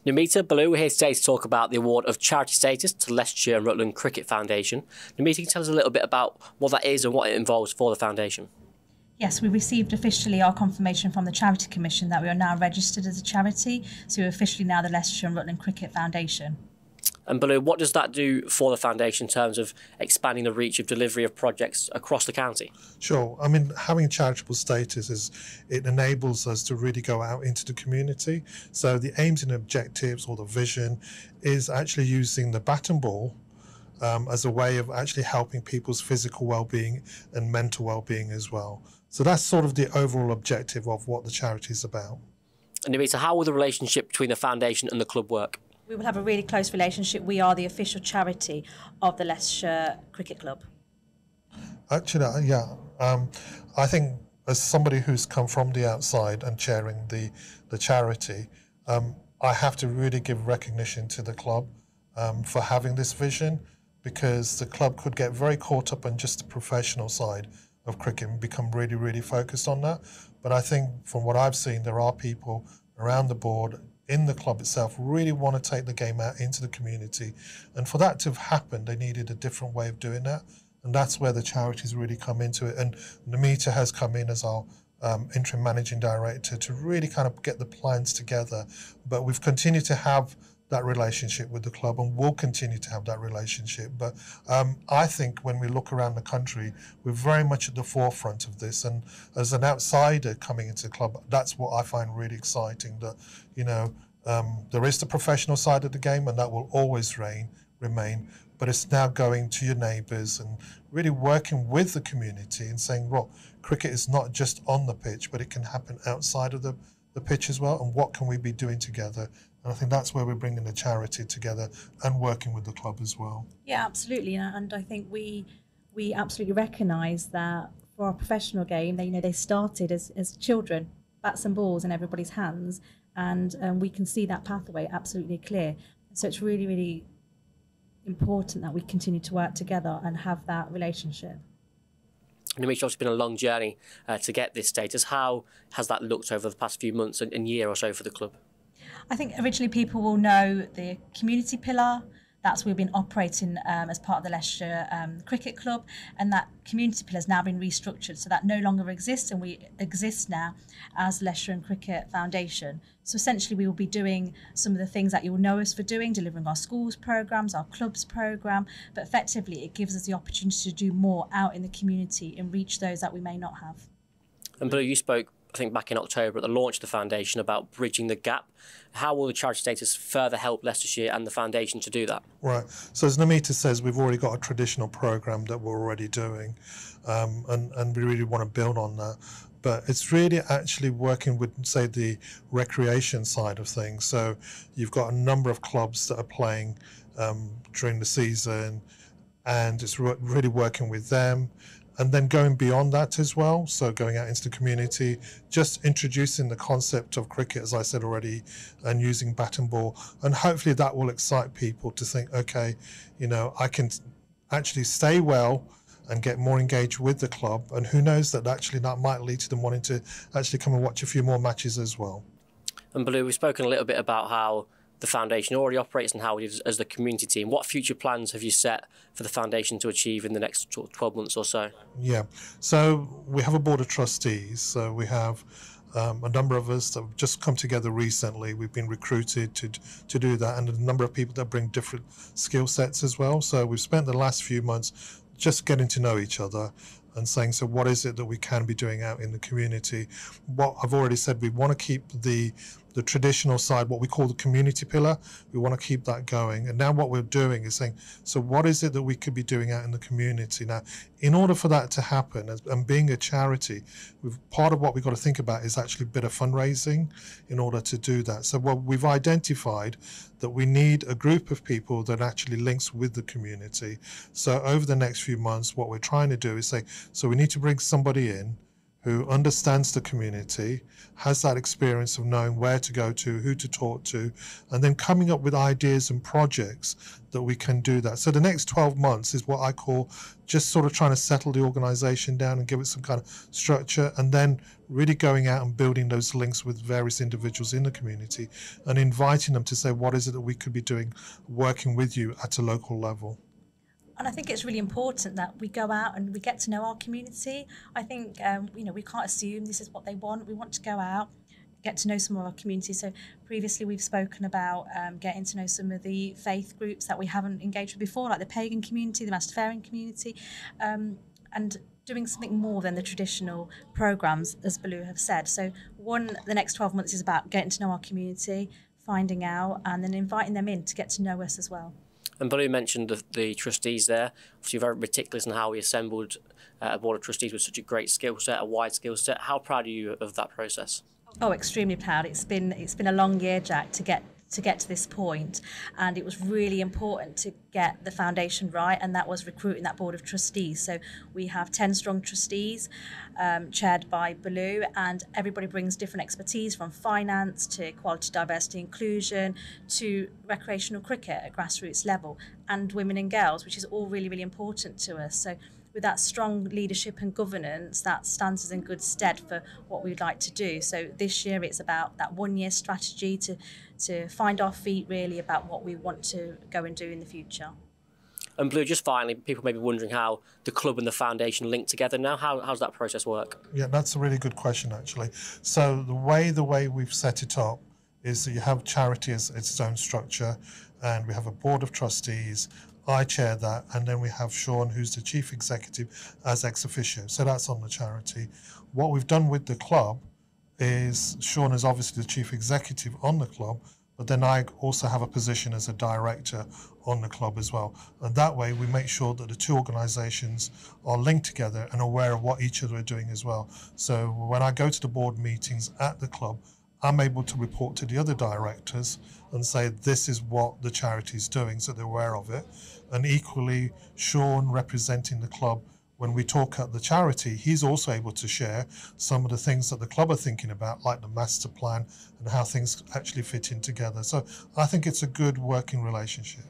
Namita, Ballu, we're here today to talk about the award of charity status to Leicestershire Rutland Cricket Foundation. Namita, can you tell us a little bit about what that is and what it involves for the foundation? Yes, we received officially our confirmation from the Charity Commission that we are now registered as a charity, so we're officially now the Leicestershire Rutland Cricket Foundation. And Ballu, what does that do for the foundation in terms of expanding the reach of delivery of projects across the county? Sure. I mean, having charitable status it enables us to really go out into the community. So the aims and objectives or the vision is actually using the bat and ball as a way of actually helping people's physical well-being and mental well-being as well. So that's sort of the overall objective of what the charity is about. And Namita, how will the relationship between the foundation and the club work? We will have a really close relationship. We are the official charity of the Leicestershire Cricket Club. Actually, yeah. I think as somebody who's come from the outside and chairing the charity, I have to really give recognition to the club for having this vision, because the club could get very caught up on just the professional side of cricket and become really, really focused on that. But I think from what I've seen, there are people around the board in the club itself really want to take the game out into the community. And for that to have happened, they needed a different way of doing that. And that's where the charities really come into it. And Namita has come in as our interim managing director to really kind of get the plans together. But we've continued to have that relationship with the club and will continue to have that relationship. But I think when we look around the country, we're very much at the forefront of this. And as an outsider coming into the club, that's what I find really exciting, that, you know, there is the professional side of the game, and that will always remain. But it's now going to your neighbours and really working with the community and saying, well, cricket is not just on the pitch, but it can happen outside of the pitch as well. And what can we be doing together? And I think that's where we're bringing the charity together and working with the club as well. Yeah, absolutely. And I think we absolutely recognise that for our professional game, they started as children, bats and balls in everybody's hands, and we can see that pathway absolutely clear. So it's really, really important that we continue to work together and have that relationship. Namita, it's been a long journey to get this status. How has that looked over the past few months and year or so for the club? I think originally people will know the community pillar. That's where we've been operating as part of the Leicestershire Cricket Club, and that community pillar has now been restructured, so that no longer exists, and we exist now as Leicestershire Cricket Foundation. So essentially we will be doing some of the things that you'll know us for doing, delivering our schools programmes, our clubs programme, but effectively it gives us the opportunity to do more out in the community and reach those that we may not have. And Ballu, you spoke, I think, back in October at the launch of the foundation about bridging the gap. How will the charity status further help Leicestershire and the foundation to do that? Right. So as Namita says, we've already got a traditional programme that we're already doing, and we really want to build on that. But it's really actually working with, say, the recreation side of things. So you've got a number of clubs that are playing during the season, and it's really working with them. And then going beyond that as well, so going out into the community, just introducing the concept of cricket, as I said already, and using bat and ball. And hopefully that will excite people to think, okay, you know, I can actually stay well and get more engaged with the club. And who knows, that actually that might lead to them wanting to actually come and watch a few more matches as well. And Ballu, we've spoken a little bit about how the foundation already operates and how it is as the community team. What future plans have you set for the foundation to achieve in the next 12 months or so? Yeah, so we have a board of trustees. So we have a number of us that have just come together recently. We've been recruited to do that, and a number of people that bring different skill sets as well. So we've spent the last few months just getting to know each other and saying, so what is it that we can be doing out in the community? What I've already said, we want to keep the traditional side, what we call the community pillar, we want to keep that going. And now what we're doing is saying, so what is it that we could be doing out in the community? Now, in order for that to happen, and being a charity, part of what we've got to think about is actually a bit of fundraising in order to do that. So what we've identified that we need a group of people that actually links with the community. So over the next few months, what we're trying to do is say, so we need to bring somebody in who understands the community, has that experience of knowing where to go to, who to talk to, and then coming up with ideas and projects that we can do that. So the next 12 months is what I call just sort of trying to settle the organisation down and give it some kind of structure, and then really going out and building those links with various individuals in the community and inviting them to say, what is it that we could be doing, working with you at a local level. And I think it's really important that we go out and we get to know our community. I think, we can't assume this is what they want. We want to go out, get to know some of our community. So previously we've spoken about getting to know some of the faith groups that we haven't engaged with before, like the pagan community, the Rastafarian community, and doing something more than the traditional programmes, as Ballu have said. So the next 12 months is about getting to know our community, finding out, and then inviting them in to get to know us as well. And Ballu mentioned the trustees there. Obviously, very meticulous in how we assembled a board of trustees with such a great skill set, a wide skill set. How proud are you of that process? Oh, extremely proud. It's been a long year, Jack, to get to this point, and it was really important to get the foundation right, and that was recruiting that board of trustees. So we have 10 strong trustees, chaired by Ballu, and everybody brings different expertise, from finance to equality, diversity, inclusion, to recreational cricket at grassroots level, and women and girls, which is all really, really important to us. So with that strong leadership and governance, that stands us in good stead for what we'd like to do. So this year it's about that 1 year strategy to find our feet, really, about what we want to go and do in the future. And Ballu, just finally, people may be wondering how the club and the foundation link together now. How's that process work? Yeah, that's a really good question, actually. So the way we've set it up is that you have charity as its own structure, and we have a board of trustees. I chair that, and then we have Sean, who's the chief executive, as ex officio. So that's on the charity. What we've done with the club is Sean is obviously the chief executive on the club, but then I also have a position as a director on the club as well. And that way we make sure that the two organisations are linked together and aware of what each other are doing as well. So when I go to the board meetings at the club, I'm able to report to the other directors and say, this is what the charity is doing, so they're aware of it. And equally, Sean, representing the club, when we talk at the charity, he's also able to share some of the things that the club are thinking about, like the master plan and how things actually fit in together. So I think it's a good working relationship.